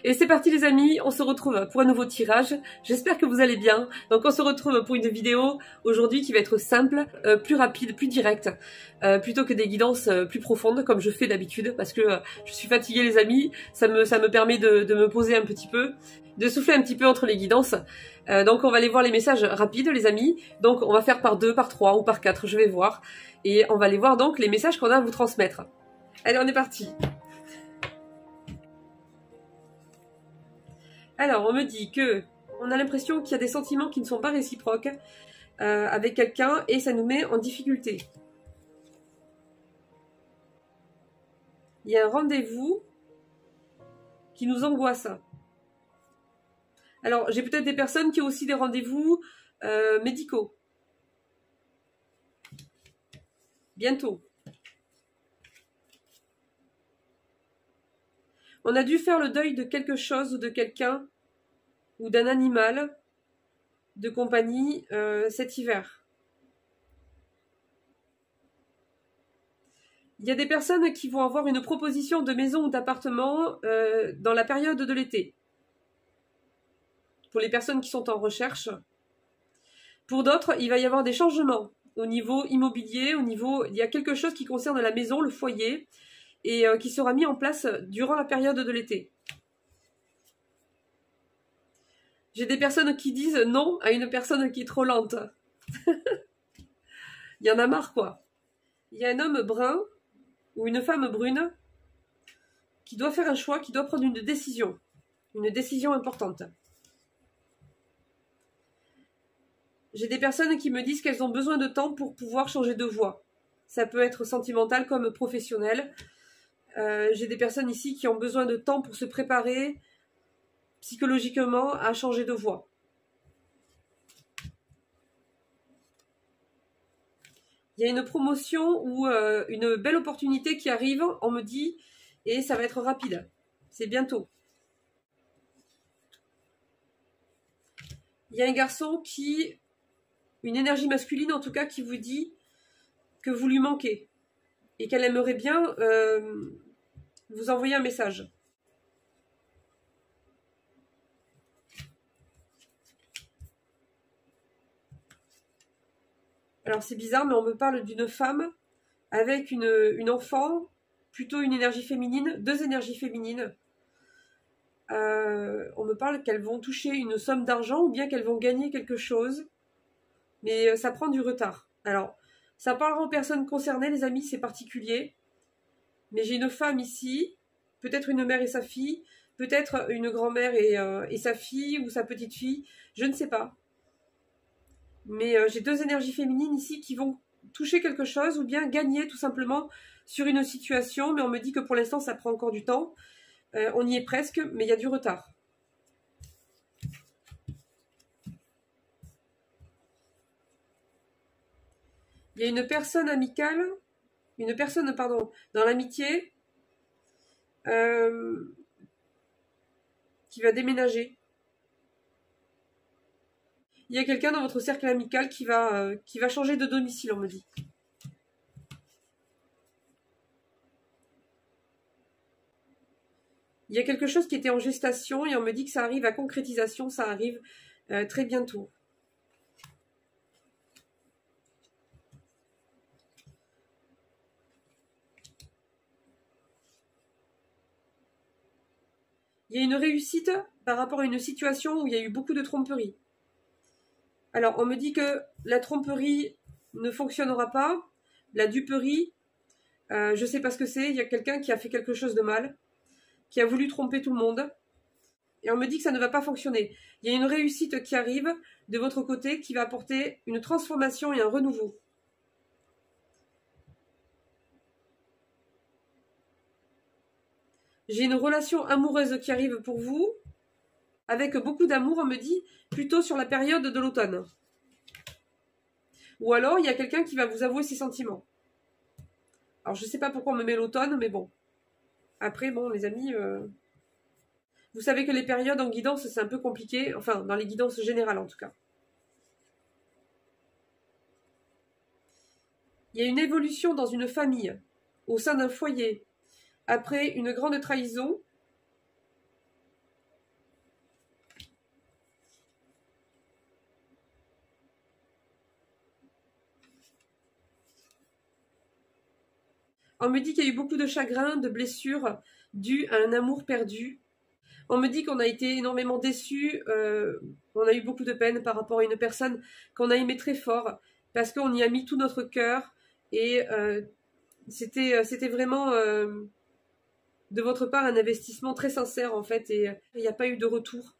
Et c'est parti les amis, on se retrouve pour un nouveau tirage. J'espère que vous allez bien. Donc on se retrouve pour une vidéo aujourd'hui qui va être simple, plus rapide, plus directe, plutôt que des guidances plus profondes comme je fais d'habitude parce que je suis fatiguée les amis. Ça me permet de me poser un petit peu, de souffler un petit peu entre les guidances. Donc on va aller voir les messages rapides les amis. Donc on va faire par 2, par 3 ou par 4, je vais voir. Et on va aller voir donc les messages qu'on a à vous transmettre. Allez, on est parti. Alors, on me dit que on a l'impression qu'il y a des sentiments qui ne sont pas réciproques avec quelqu'un et ça nous met en difficulté. Il y a un rendez-vous qui nous angoisse. Alors, j'ai peut-être des personnes qui ont aussi des rendez-vous médicaux. Bientôt. On a dû faire le deuil de quelque chose ou de quelqu'un ou d'un animal de compagnie cet hiver. Il y a des personnes qui vont avoir une proposition de maison ou d'appartement dans la période de l'été. Pour les personnes qui sont en recherche. Pour d'autres, il va y avoir des changements au niveau immobilier, il y a quelque chose qui concerne la maison, le foyer, et qui sera mis en place durant la période de l'été. J'ai des personnes qui disent non à une personne qui est trop lente. Il y en a marre, quoi. Il y a un homme brun ou une femme brune qui doit faire un choix, qui doit prendre une décision importante. J'ai des personnes qui me disent qu'elles ont besoin de temps pour pouvoir changer de voie. Ça peut être sentimental comme professionnel. J'ai des personnes ici qui ont besoin de temps pour se préparer psychologiquement à changer de voie. Il y a une promotion ou une belle opportunité qui arrive, on me dit, et ça va être rapide. C'est bientôt. Il y a un garçon une énergie masculine en tout cas, qui vous dit que vous lui manquez et qu'elle aimerait bien vous envoyer un message. Alors c'est bizarre, mais on me parle d'une femme avec une enfant, plutôt une énergie féminine, 2 énergies féminines. On me parle qu'elles vont toucher une somme d'argent ou bien qu'elles vont gagner quelque chose, mais ça prend du retard. Alors, ça parlera aux personnes concernées, les amis, c'est particulier. Mais j'ai une femme ici, peut-être une mère et sa fille, peut-être une grand-mère et sa fille ou sa petite fille, je ne sais pas. Mais j'ai 2 énergies féminines ici qui vont toucher quelque chose ou bien gagner tout simplement sur une situation, mais on me dit que pour l'instant ça prend encore du temps. On y est presque, mais il y a du retard. Il y a une personne amicale, dans l'amitié, qui va déménager. Il y a quelqu'un dans votre cercle amical qui va changer de domicile, on me dit. Il y a quelque chose qui était en gestation et on me dit que ça arrive à concrétisation, ça arrive très bientôt. Il y a une réussite par rapport à une situation où il y a eu beaucoup de tromperies. Alors, on me dit que la tromperie ne fonctionnera pas, la duperie, je ne sais pas ce que c'est, il y a quelqu'un qui a fait quelque chose de mal, qui a voulu tromper tout le monde, et on me dit que ça ne va pas fonctionner. Il y a une réussite qui arrive de votre côté qui va apporter une transformation et un renouveau. J'ai une relation amoureuse qui arrive pour vous, avec beaucoup d'amour, on me dit, plutôt sur la période de l'automne. Ou alors, il y a quelqu'un qui va vous avouer ses sentiments. Alors, je ne sais pas pourquoi on me met l'automne, mais bon. Après, bon, les amis, vous savez que les périodes en guidance, c'est un peu compliqué. Enfin, dans les guidances générales, en tout cas. Il y a une évolution dans une famille, au sein d'un foyer, après une grande trahison. On me dit qu'il y a eu beaucoup de chagrin, de blessures dues à un amour perdu. On me dit qu'on a été énormément déçus, on a eu beaucoup de peine par rapport à une personne qu'on a aimée très fort, parce qu'on y a mis tout notre cœur, et c'était vraiment de votre part un investissement très sincère en fait, et il n'y a pas eu de retour.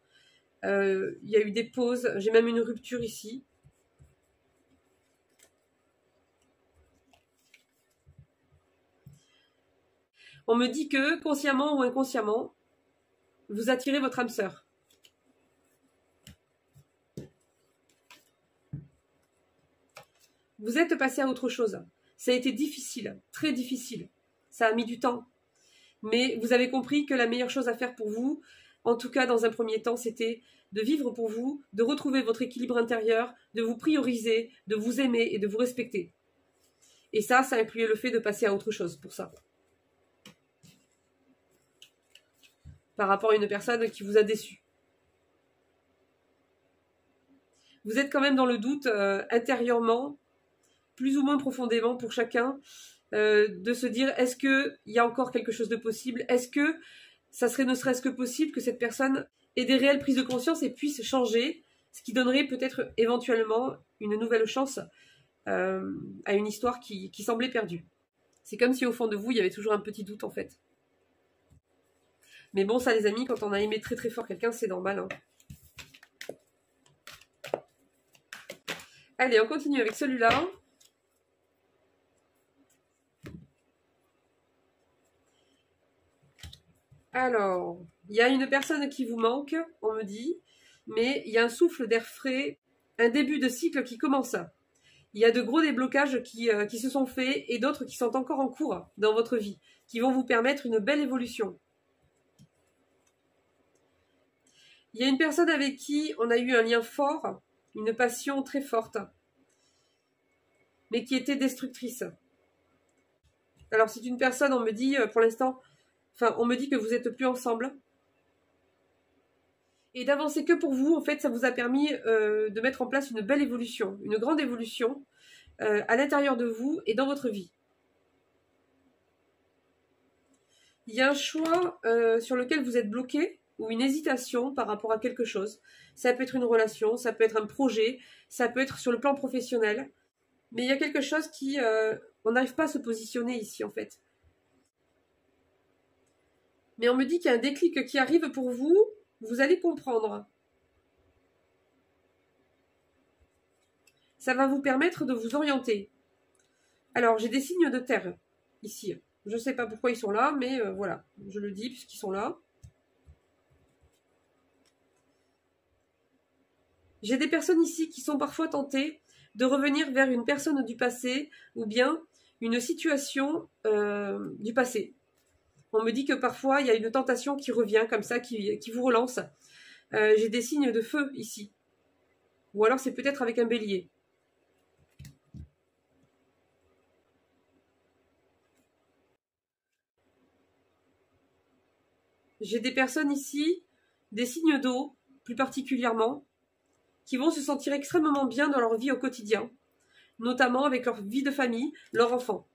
Il y a eu des pauses, j'ai même une rupture ici. On me dit que, consciemment ou inconsciemment, vous attirez votre âme sœur. Vous êtes passé à autre chose. Ça a été difficile, très difficile. Ça a mis du temps. Mais vous avez compris que la meilleure chose à faire pour vous, en tout cas dans un premier temps, c'était de vivre pour vous, de retrouver votre équilibre intérieur, de vous prioriser, de vous aimer et de vous respecter. Et ça incluait le fait de passer à autre chose pour ça. Par rapport à une personne qui vous a déçu. Vous êtes quand même dans le doute intérieurement, plus ou moins profondément pour chacun, de se dire est-ce qu'il y a encore quelque chose de possible? Est-ce que ça serait ne serait-ce que possible que cette personne ait des réelles prises de conscience et puisse changer, ce qui donnerait peut-être éventuellement une nouvelle chance à une histoire qui semblait perdue. C'est comme si au fond de vous, il y avait toujours un petit doute en fait. Mais bon, ça les amis, quand on a aimé très très fort quelqu'un, c'est normal. Hein. Allez, on continue avec celui-là. Alors, il y a une personne qui vous manque, on me dit, mais il y a un souffle d'air frais, un début de cycle qui commence. Il y a de gros déblocages qui se sont faits et d'autres qui sont encore en cours dans votre vie, qui vont vous permettre une belle évolution. Il y a une personne avec qui on a eu un lien fort, une passion très forte, mais qui était destructrice. Alors c'est une personne, on me dit pour l'instant, on me dit que vous n'êtes plus ensemble. Et d'avancer que pour vous, en fait, ça vous a permis de mettre en place une belle évolution, une grande évolution à l'intérieur de vous et dans votre vie. Il y a un choix sur lequel vous êtes bloqué, ou une hésitation par rapport à quelque chose. Ça peut être une relation, ça peut être un projet, ça peut être sur le plan professionnel. Mais il y a quelque chose qui... on n'arrive pas à se positionner ici, en fait. Mais on me dit qu'il y a un déclic qui arrive pour vous, vous allez comprendre. Ça va vous permettre de vous orienter. Alors, j'ai des signes de terre, ici. Je ne sais pas pourquoi ils sont là, mais voilà, je le dis puisqu'ils sont là. J'ai des personnes ici qui sont parfois tentées de revenir vers une personne du passé ou bien une situation du passé. On me dit que parfois, il y a une tentation qui revient comme ça, qui vous relance. J'ai des signes de feu ici. Ou alors c'est peut-être avec un bélier. J'ai des personnes ici, des signes d'eau, plus particulièrement, qui vont se sentir extrêmement bien dans leur vie au quotidien, notamment avec leur vie de famille, leurs enfants.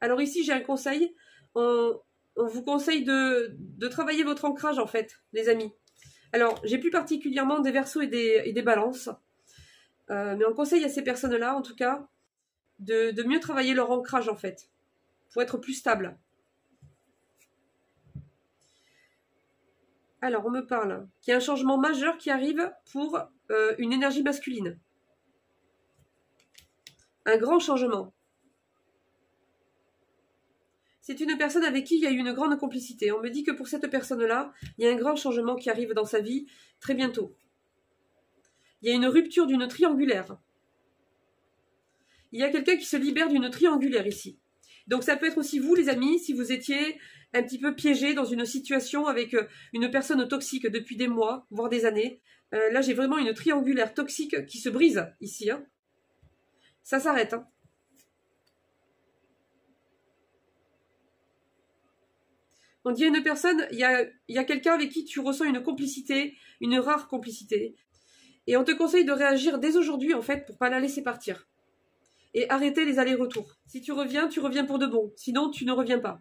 Alors ici, j'ai un conseil. On vous conseille de travailler votre ancrage, en fait, les amis. Alors, j'ai plus particulièrement des Verseaux et des Balances. Mais on conseille à ces personnes-là, en tout cas, de mieux travailler leur ancrage, en fait, pour être plus stable. Alors, on me parle qu'il y a un changement majeur qui arrive pour une énergie masculine. Un grand changement. C'est une personne avec qui il y a eu une grande complicité. On me dit que pour cette personne-là, il y a un grand changement qui arrive dans sa vie très bientôt. Il y a une rupture d'une triangulaire. Il y a quelqu'un qui se libère d'une triangulaire ici. Donc ça peut être aussi vous, les amis, si vous étiez un petit peu piégé dans une situation avec une personne toxique depuis des mois, voire des années. Là, j'ai vraiment une triangulaire toxique qui se brise ici. Hein. Ça s'arrête. Hein. On dit à une personne, il y a quelqu'un avec qui tu ressens une complicité, une rare complicité. Et on te conseille de réagir dès aujourd'hui, en fait, pour ne pas la laisser partir. et arrêter les allers-retours. Si tu reviens pour de bon. Sinon, tu ne reviens pas.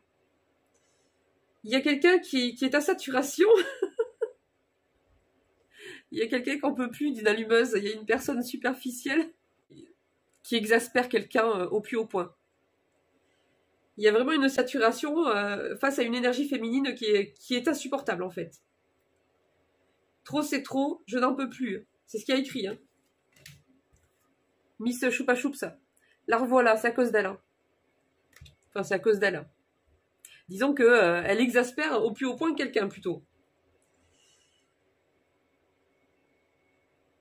Il y a quelqu'un qui est à saturation. Il y a quelqu'un qu'on peut plus d'une allumeuse. Il y a une personne superficielle qui exaspère quelqu'un au plus haut point. Il y a vraiment une saturation face à une énergie féminine qui est insupportable en fait. Trop c'est trop, je n'en peux plus. C'est ce qu'il y a écrit. Hein. Miss Choupa Choups. La revoilà, c'est à cause d'elle. Hein. Enfin, c'est à cause d'elle. Disons que elle exaspère au plus haut point quelqu'un plutôt.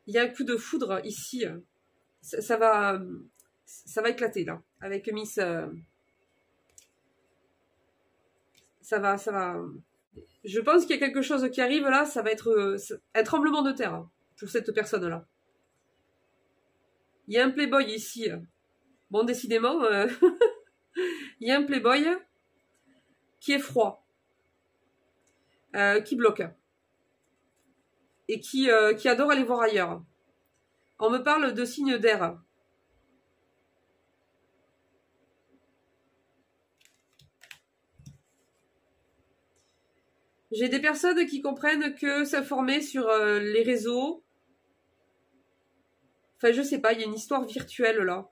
Il y a un coup de foudre ici. Ça va éclater là. Avec Miss. Ça va. Je pense qu'il y a quelque chose qui arrive là. Ça va être un tremblement de terre pour cette personne-là. Il y a un playboy ici. Bon, décidément, il y a un playboy qui est froid, qui bloque et qui adore aller voir ailleurs. On me parle de signes d'air. J'ai des personnes qui comprennent que s'informer sur les réseaux, enfin je sais pas, il y a une histoire virtuelle là.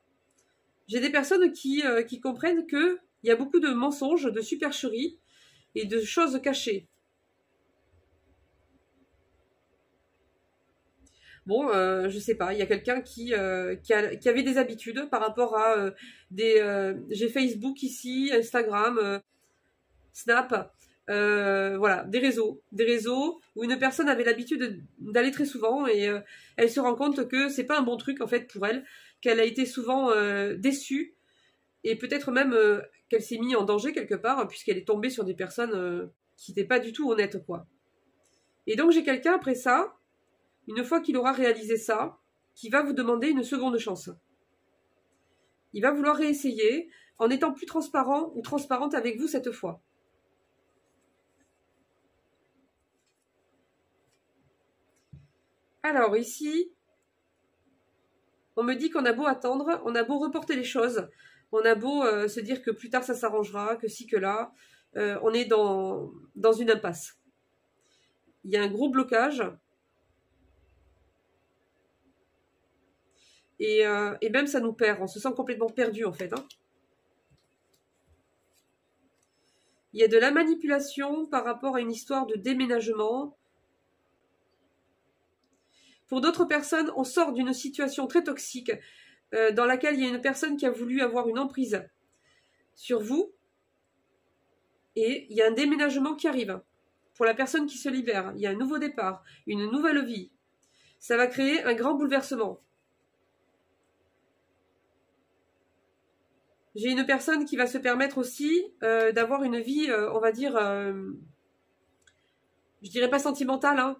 J'ai des personnes qui comprennent que il y a beaucoup de mensonges, de supercheries et de choses cachées. Bon, je sais pas, il y a quelqu'un qui avait des habitudes par rapport à j'ai Facebook ici, Instagram, Snap, voilà, des réseaux où une personne avait l'habitude d'aller très souvent et elle se rend compte que c'est pas un bon truc en fait pour elle, qu'elle a été souvent déçue et peut-être même qu'elle s'est mise en danger quelque part puisqu'elle est tombée sur des personnes qui n'étaient pas du tout honnêtes quoi. Et donc j'ai quelqu'un après ça, une fois qu'il aura réalisé ça, qui va vous demander une seconde chance. Il va vouloir réessayer en étant plus transparent ou transparente avec vous cette fois. Alors ici, on me dit qu'on a beau attendre, on a beau reporter les choses, on a beau se dire que plus tard ça s'arrangera, que si que là, on est dans une impasse. Il y a un gros blocage. Et même ça nous perd, on se sent complètement perdu en fait. Hein. Il y a de la manipulation par rapport à une histoire de déménagement. Pour d'autres personnes, on sort d'une situation très toxique dans laquelle il y a une personne qui a voulu avoir une emprise sur vous. Et il y a un déménagement qui arrive. Pour la personne qui se libère, il y a un nouveau départ, une nouvelle vie. Ça va créer un grand bouleversement. J'ai une personne qui va se permettre aussi d'avoir une vie, on va dire, je dirais pas sentimentale, hein,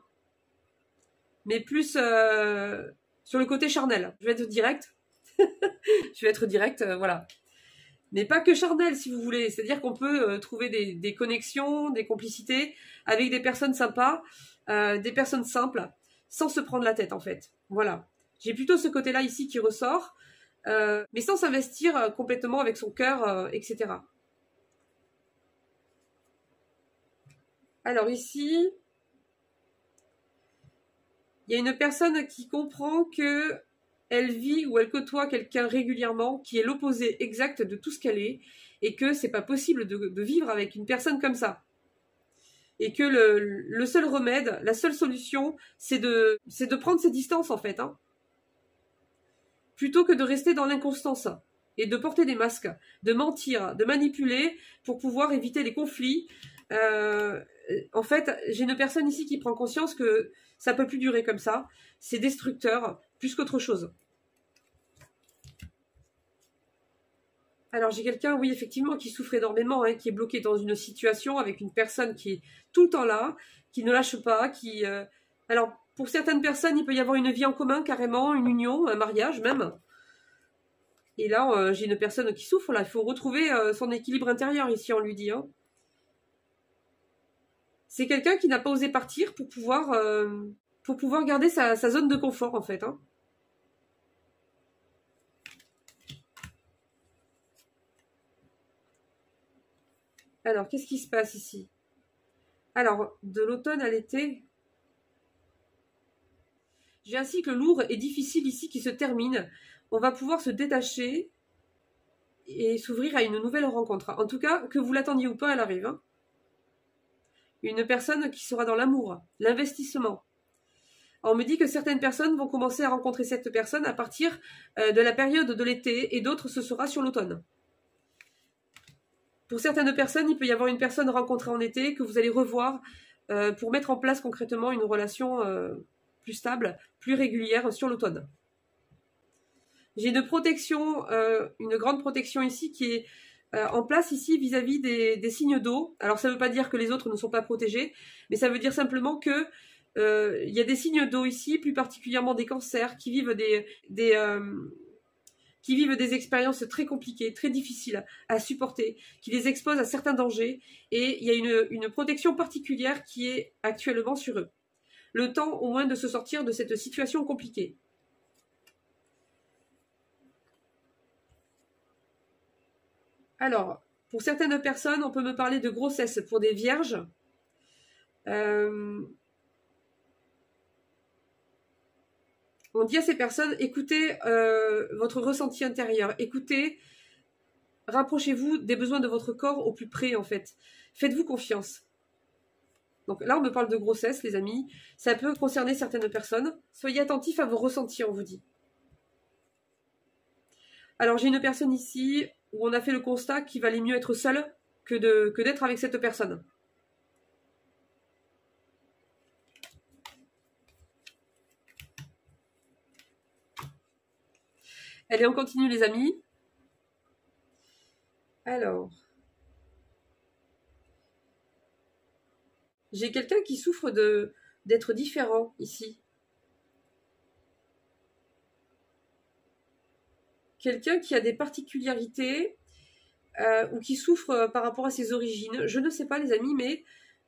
mais plus sur le côté charnel. Je vais être direct. Je vais être direct, voilà. Mais pas que charnel, si vous voulez. C'est-à-dire qu'on peut trouver des connexions, des complicités avec des personnes sympas, des personnes simples, sans se prendre la tête, en fait. Voilà. J'ai plutôt ce côté-là ici qui ressort. Mais sans s'investir complètement avec son cœur, etc. Alors ici, il y a une personne qui comprend que elle vit ou elle côtoie quelqu'un régulièrement qui est l'opposé exact de tout ce qu'elle est et que c'est pas possible de vivre avec une personne comme ça. Et que le seul remède, la seule solution, c'est de prendre ses distances en fait. Hein. Plutôt que de rester dans l'inconstance et de porter des masques, de mentir, de manipuler pour pouvoir éviter les conflits. En fait, j'ai une personne ici qui prend conscience que ça peut plus durer comme ça. C'est destructeur plus qu'autre chose. Alors j'ai quelqu'un, oui, effectivement, qui souffre énormément, hein, qui est bloqué dans une situation avec une personne qui est tout le temps là, qui ne lâche pas, qui... Alors, pour certaines personnes, il peut y avoir une vie en commun, carrément, une union, un mariage même. Et là, j'ai une personne qui souffre, là. Il faut retrouver son équilibre intérieur, ici, on lui dit. Hein. C'est quelqu'un qui n'a pas osé partir pour pouvoir garder sa zone de confort, en fait. Hein. Alors, qu'est-ce qui se passe ici? Alors, de l'automne à l'été, j'ai un cycle lourd et difficile ici qui se termine. On va pouvoir se détacher et s'ouvrir à une nouvelle rencontre. En tout cas, que vous l'attendiez ou pas, elle arrive. Hein. Une personne qui sera dans l'amour, l'investissement. On me dit que certaines personnes vont commencer à rencontrer cette personne à partir de la période de l'été et d'autres ce sera sur l'automne. Pour certaines personnes, il peut y avoir une personne rencontrée en été que vous allez revoir pour mettre en place concrètement une relation plus stable, plus régulière sur l'automne. J'ai une protection, une grande protection ici qui est en place ici vis-à-vis des signes d'eau. Alors ça ne veut pas dire que les autres ne sont pas protégés, mais ça veut dire simplement que il y a des signes d'eau ici, plus particulièrement des cancers qui vivent qui vivent des expériences très compliquées, très difficiles à supporter, qui les exposent à certains dangers, et il y a une protection particulière qui est actuellement sur eux. Le temps au moins de se sortir de cette situation compliquée. Alors, pour certaines personnes, on peut me parler de grossesse pour des vierges. On dit à ces personnes, écoutez votre ressenti intérieur, écoutez, rapprochez-vous des besoins de votre corps au plus près en fait. Faites-vous confiance. Donc là, on me parle de grossesse, les amis. Ça peut concerner certaines personnes. Soyez attentifs à vos ressentis, on vous dit. Alors, j'ai une personne ici où on a fait le constat qu'il valait mieux être seul que d'être avec cette personne. Allez, on continue les amis. Alors, j'ai quelqu'un qui souffre d'être différent ici. Quelqu'un qui a des particularités ou qui souffre par rapport à ses origines. Je ne sais pas les amis, mais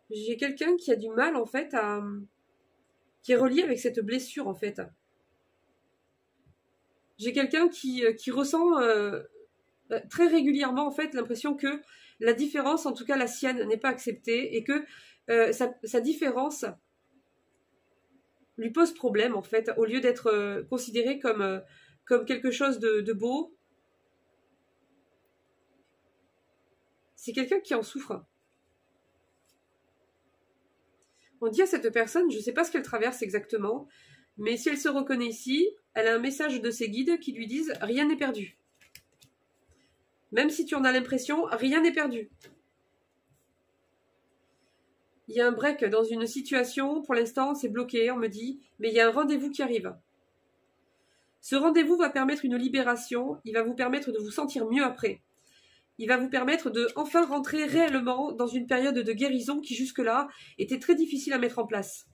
j'ai quelqu'un qui a du mal en fait qui est relié avec cette blessure en fait. J'ai quelqu'un qui ressent très régulièrement en fait l'impression que la différence, en tout cas la sienne, n'est pas acceptée et que sa différence lui pose problème en fait, au lieu d'être considéré comme quelque chose de beau. C'est quelqu'un qui en souffre. On dit à cette personne, je ne sais pas ce qu'elle traverse exactement, mais si elle se reconnaît ici, elle a un message de ses guides qui lui disent « Rien n'est perdu ». Même si tu en as l'impression, rien n'est perdu. Il y a un break dans une situation, pour l'instant c'est bloqué, on me dit, mais il y a un rendez-vous qui arrive. Ce rendez-vous va permettre une libération, il va vous permettre de vous sentir mieux après. Il va vous permettre de enfin rentrer réellement dans une période de guérison qui jusque-là était très difficile à mettre en place.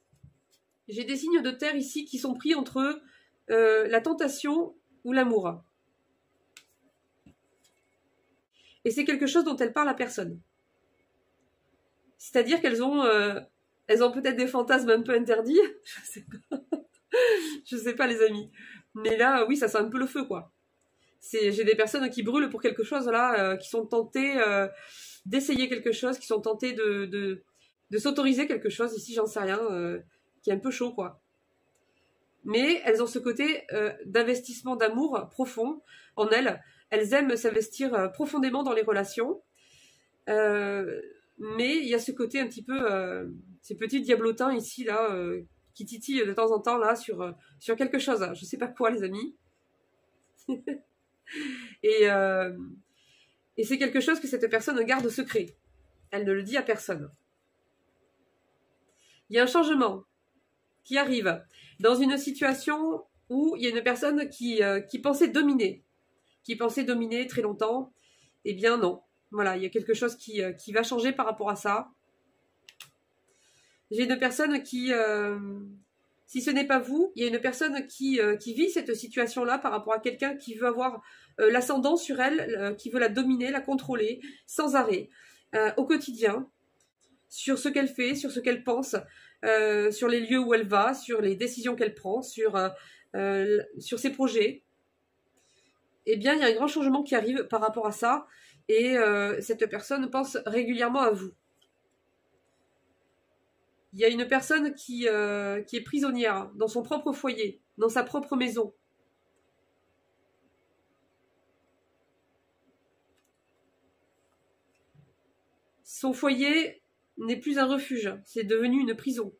J'ai des signes de terre ici qui sont pris entre la tentation ou l'amour. Et c'est quelque chose dont elle parle à personne. C'est-à-dire qu'elles ont peut-être des fantasmes un peu interdits. Je sais pas. Je sais pas les amis. Mais là, oui, ça sent un peu le feu, quoi. J'ai des personnes qui brûlent pour quelque chose, là, qui sont tentées d'essayer quelque chose, qui sont tentées de s'autoriser quelque chose, ici, j'en sais rien, qui est un peu chaud, quoi. Mais elles ont ce côté d'investissement d'amour profond en elles. Elles aiment s'investir profondément dans les relations. Mais il y a ce côté un petit peu, ces petits diablotins ici, là, qui titillent de temps en temps, là, sur quelque chose. Je sais pas quoi, les amis. Et c'est quelque chose que cette personne garde secret. Elle ne le dit à personne. Il y a un changement qui arrive dans une situation où il y a une personne qui pensait dominer très longtemps. Eh bien non. Voilà, il y a quelque chose qui va changer par rapport à ça. J'ai une personne qui, si ce n'est pas vous, il y a une personne qui vit cette situation-là par rapport à quelqu'un qui veut avoir l'ascendant sur elle, qui veut la dominer, la contrôler, sans arrêt, au quotidien, sur ce qu'elle fait, sur ce qu'elle pense, sur les lieux où elle va, sur les décisions qu'elle prend, sur ses projets. Eh bien, il y a un grand changement qui arrive par rapport à ça. Et cette personne pense régulièrement à vous. Il y a une personne qui est prisonnière dans son propre foyer, dans sa propre maison. Son foyer n'est plus un refuge, c'est devenu une prison.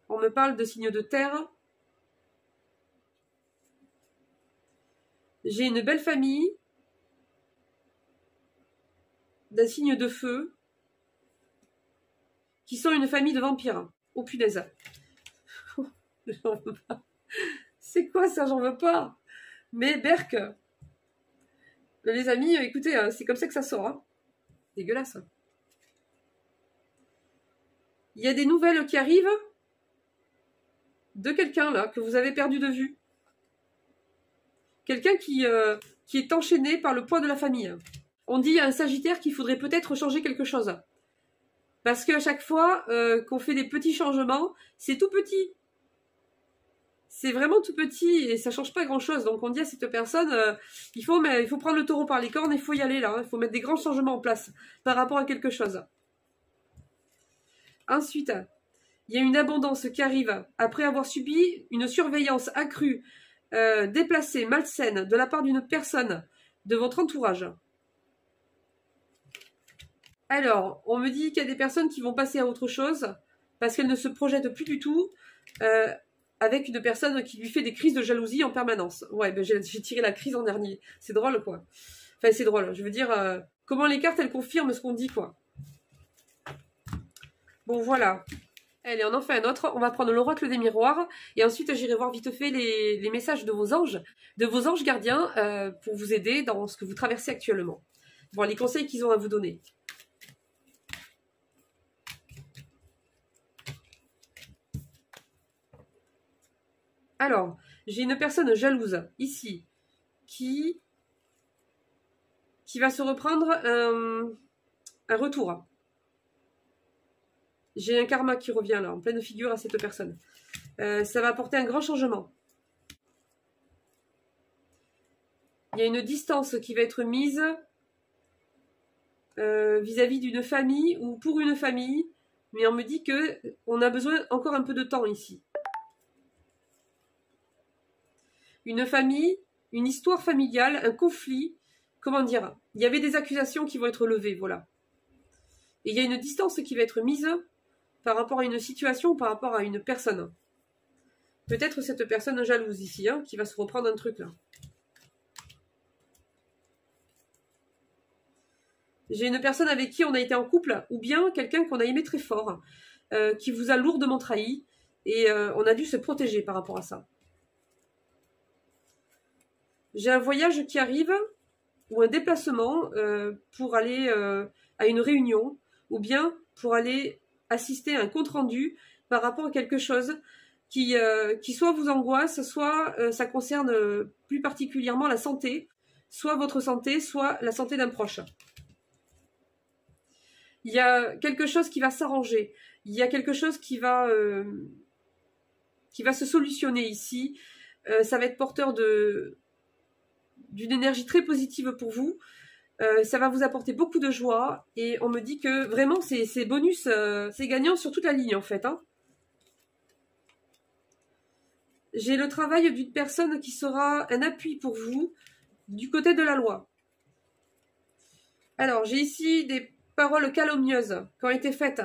On me parle de signes de terre. J'ai une belle famille, d'un signe de feu, qui sont une famille de vampires. Oh punaise. J'en veux pas. C'est quoi ça, j'en veux pas. Mais Berk, les amis, écoutez, c'est comme ça que ça sort. Hein. Dégueulasse. Il y a des nouvelles qui arrivent de quelqu'un là, que vous avez perdu de vue. Quelqu'un qui est enchaîné par le poids de la famille. On dit à un Sagittaire qu'il faudrait peut-être changer quelque chose. Parce qu'à chaque fois qu'on fait des petits changements, c'est tout petit. C'est vraiment tout petit et ça change pas grand-chose. Donc on dit à cette personne, il faut prendre le taureau par les cornes, il faut y aller là. Il faut mettre des grands changements en place par rapport à quelque chose. Ensuite, il y a une abondance qui arrive après avoir subi une surveillance accrue, déplacée, malsaine de la part d'une personne de votre entourage. Alors, on me dit qu'il y a des personnes qui vont passer à autre chose parce qu'elles ne se projettent plus du tout avec une personne qui lui fait des crises de jalousie en permanence. Ouais, ben j'ai tiré la crise en dernier. C'est drôle, quoi. Enfin, c'est drôle. Je veux dire, comment les cartes, elles confirment ce qu'on dit, quoi. Bon, voilà. Allez, on en fait un autre. On va prendre l'oracle des miroirs. Et ensuite, j'irai voir vite fait les messages de vos anges gardiens pour vous aider dans ce que vous traversez actuellement. Voir les conseils qu'ils ont à vous donner. Alors, j'ai une personne jalouse, ici, qui va se reprendre un retour. J'ai un karma qui revient là, en pleine figure à cette personne. Ça va apporter un grand changement. Il y a une distance qui va être mise vis-à-vis d'une famille ou pour une famille, mais on me dit qu'on a besoin encore un peu de temps ici. Une famille, une histoire familiale, un conflit, comment dire, il y avait des accusations qui vont être levées, voilà. Et il y a une distance qui va être mise par rapport à une situation, par rapport à une personne. Peut-être cette personne jalouse ici, hein, qui va se reprendre un truc là. J'ai une personne avec qui on a été en couple, ou bien quelqu'un qu'on a aimé très fort, qui vous a lourdement trahi, et on a dû se protéger par rapport à ça. J'ai un voyage qui arrive, ou un déplacement pour aller à une réunion, ou bien pour aller assister à un compte-rendu par rapport à quelque chose qui soit vous angoisse, soit ça concerne plus particulièrement la santé, soit votre santé, soit la santé d'un proche. Il y a quelque chose qui va s'arranger, il y a quelque chose qui va se solutionner ici, ça va être porteur d'une énergie très positive pour vous. Ça va vous apporter beaucoup de joie et on me dit que vraiment c'est bonus, c'est gagnant sur toute la ligne en fait. Hein. J'ai le travail d'une personne qui sera un appui pour vous du côté de la loi. Alors j'ai ici des paroles calomnieuses qui ont été faites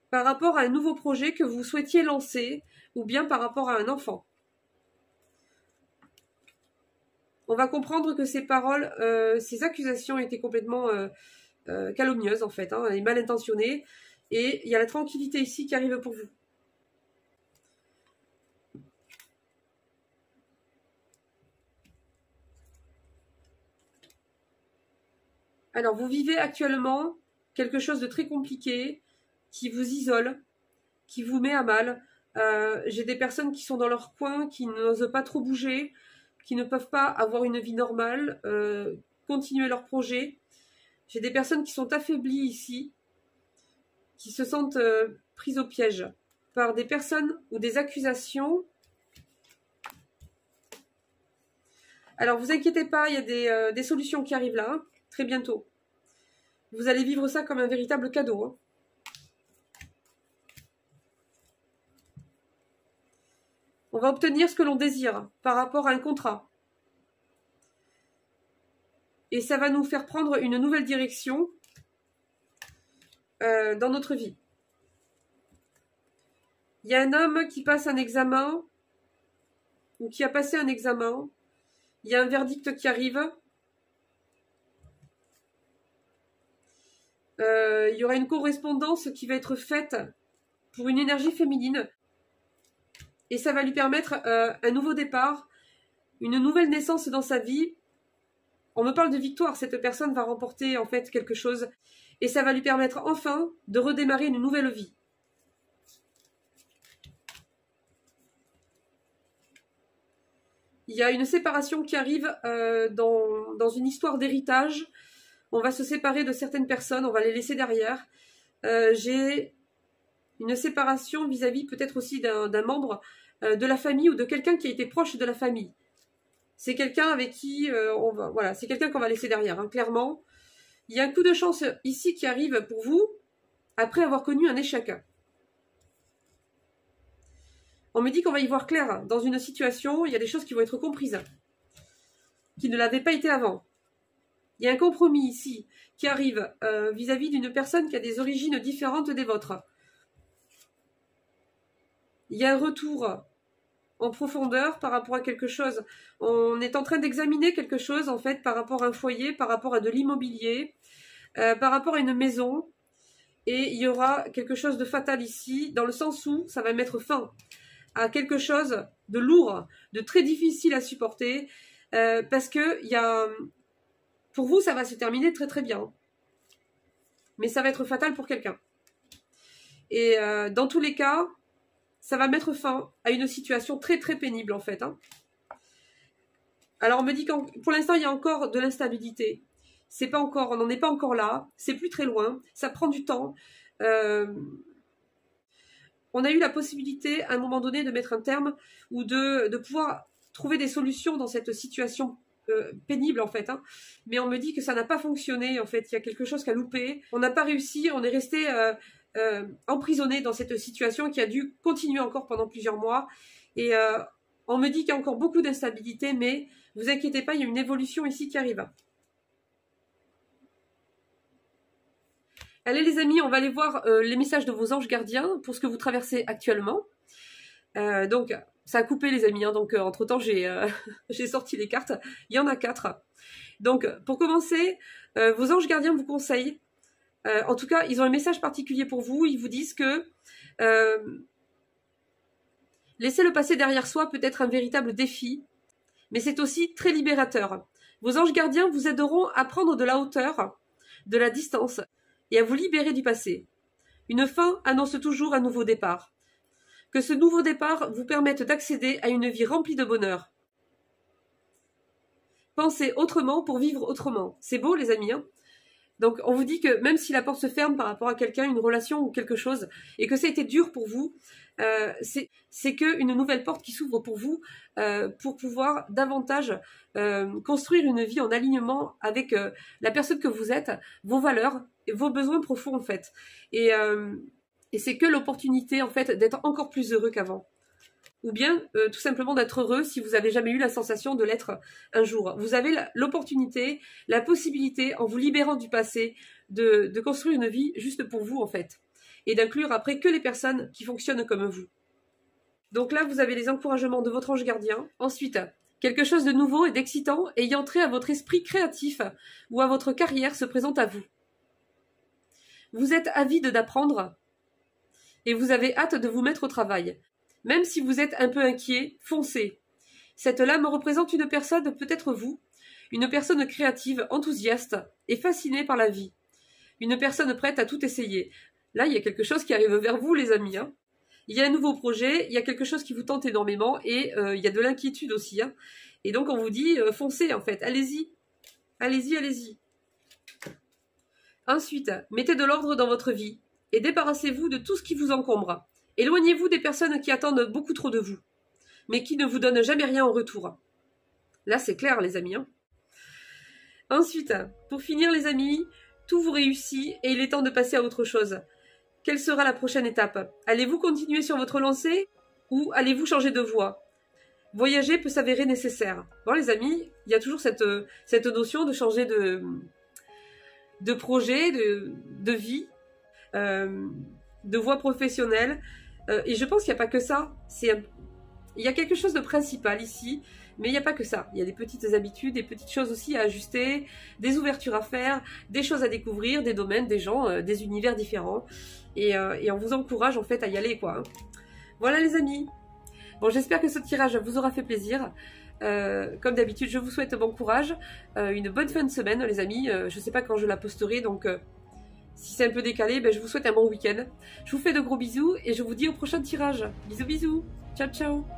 par rapport à un nouveau projet que vous souhaitiez lancer ou bien par rapport à un enfant. On va comprendre que ces paroles, ces accusations étaient complètement calomnieuses en fait, hein, et mal intentionnées. Et il y a la tranquillité ici qui arrive pour vous. Alors vous vivez actuellement quelque chose de très compliqué, qui vous isole, qui vous met à mal. J'ai des personnes qui sont dans leur coin, qui n'osent pas trop bouger, qui ne peuvent pas avoir une vie normale, continuer leur projet. J'ai des personnes qui sont affaiblies ici, qui se sentent prises au piège par des personnes ou des accusations. Alors vous inquiétez pas, il y a des solutions qui arrivent là, hein, très bientôt. Vous allez vivre ça comme un véritable cadeau. Hein. On va obtenir ce que l'on désire par rapport à un contrat. Et ça va nous faire prendre une nouvelle direction dans notre vie. Il y a un homme qui passe un examen, ou qui a passé un examen. Il y a un verdict qui arrive. Il y aura une correspondance qui va être faite pour une énergie féminine. Et ça va lui permettre un nouveau départ, une nouvelle naissance dans sa vie. On me parle de victoire, cette personne va remporter en fait quelque chose. Et ça va lui permettre enfin de redémarrer une nouvelle vie. Il y a une séparation qui arrive dans une histoire d'héritage. On va se séparer de certaines personnes, on va les laisser derrière. J'ai une séparation vis-à-vis peut-être aussi d'un membre de la famille ou de quelqu'un qui a été proche de la famille. C'est quelqu'un avec qui voilà, c'est quelqu'un qu'on va laisser derrière, hein, clairement. Il y a un coup de chance ici qui arrive pour vous après avoir connu un échec. On me dit qu'on va y voir clair dans une situation, il y a des choses qui vont être comprises, qui ne l'avaient pas été avant. Il y a un compromis ici qui arrive vis-à-vis d'une personne qui a des origines différentes des vôtres. Il y a un retour en profondeur par rapport à quelque chose. On est en train d'examiner quelque chose en fait par rapport à un foyer, par rapport à de l'immobilier, par rapport à une maison. Et il y aura quelque chose de fatal ici, dans le sens où ça va mettre fin à quelque chose de lourd, de très difficile à supporter, parce que pour vous, ça va se terminer très très bien. Mais ça va être fatal pour quelqu'un. Et dans tous les cas, ça va mettre fin à une situation très très pénible en fait. Hein. Alors on me dit que pour l'instant, il y a encore de l'instabilité. C'est pas encore, on n'en est pas encore là, c'est plus très loin, ça prend du temps. On a eu la possibilité à un moment donné de mettre un terme ou de pouvoir trouver des solutions dans cette situation pénible en fait. Hein. Mais on me dit que ça n'a pas fonctionné en fait, il y a quelque chose qui a loupé. On n'a pas réussi, on est resté emprisonné dans cette situation qui a dû continuer encore pendant plusieurs mois. Et on me dit qu'il y a encore beaucoup d'instabilité, mais vous inquiétez pas, il y a une évolution ici qui arrive. Allez les amis, on va aller voir les messages de vos anges gardiens pour ce que vous traversez actuellement. Donc, ça a coupé les amis, hein, donc entre-temps j'ai sorti les cartes. Il y en a 4. Donc, pour commencer, vos anges gardiens vous conseillent, en tout cas, ils ont un message particulier pour vous. Ils vous disent que laisser le passé derrière soi peut être un véritable défi, mais c'est aussi très libérateur. Vos anges gardiens vous aideront à prendre de la hauteur, de la distance, et à vous libérer du passé. Une fin annonce toujours un nouveau départ. Que ce nouveau départ vous permette d'accéder à une vie remplie de bonheur. Pensez autrement pour vivre autrement. C'est beau les amis, hein? Donc on vous dit que même si la porte se ferme par rapport à quelqu'un, une relation ou quelque chose, et que ça a été dur pour vous, c'est qu'une nouvelle porte qui s'ouvre pour vous pour pouvoir davantage construire une vie en alignement avec la personne que vous êtes, vos valeurs et vos besoins profonds en fait. Et c'est que l'opportunité en fait d'être encore plus heureux qu'avant. Ou bien tout simplement d'être heureux si vous n'avez jamais eu la sensation de l'être un jour. Vous avez l'opportunité, la possibilité, en vous libérant du passé, de construire une vie juste pour vous en fait. Et d'inclure après que les personnes qui fonctionnent comme vous. Donc là, vous avez les encouragements de votre ange gardien. Ensuite, quelque chose de nouveau et d'excitant ayant trait à votre esprit créatif ou à votre carrière se présente à vous. Vous êtes avide d'apprendre et vous avez hâte de vous mettre au travail. Même si vous êtes un peu inquiet, foncez. Cette lame représente une personne, peut-être vous, une personne créative, enthousiaste et fascinée par la vie. Une personne prête à tout essayer. Là, il y a quelque chose qui arrive vers vous, les amis. Hein. Il y a un nouveau projet, il y a quelque chose qui vous tente énormément et il y a de l'inquiétude aussi. Hein. Et donc, on vous dit, foncez en fait, allez-y. Allez-y, allez-y. Ensuite, mettez de l'ordre dans votre vie et débarrassez-vous de tout ce qui vous encombre. Éloignez-vous des personnes qui attendent beaucoup trop de vous, mais qui ne vous donnent jamais rien en retour. Là, c'est clair, les amis. Hein. Ensuite, pour finir les amis, tout vous réussit et il est temps de passer à autre chose. Quelle sera la prochaine étape? Allez-vous continuer sur votre lancée ou allez-vous changer de voie? Voyager peut s'avérer nécessaire. Bon les amis, il y a toujours cette notion de changer de projet, de vie, de voie professionnelle. Et je pense qu'il n'y a pas que ça. Il y a quelque chose de principal ici, mais il n'y a pas que ça. Il y a des petites habitudes, des petites choses aussi à ajuster, des ouvertures à faire, des choses à découvrir, des domaines, des gens, des univers différents. Et on vous encourage en fait à y aller quoi. Voilà les amis. Bon, j'espère que ce tirage vous aura fait plaisir. Comme d'habitude, je vous souhaite bon courage, une bonne fin de semaine les amis. Je ne sais pas quand je la posterai, donc si c'est un peu décalé, ben, je vous souhaite un bon week-end. Je vous fais de gros bisous et je vous dis au prochain tirage. Bisous bisous, ciao ciao.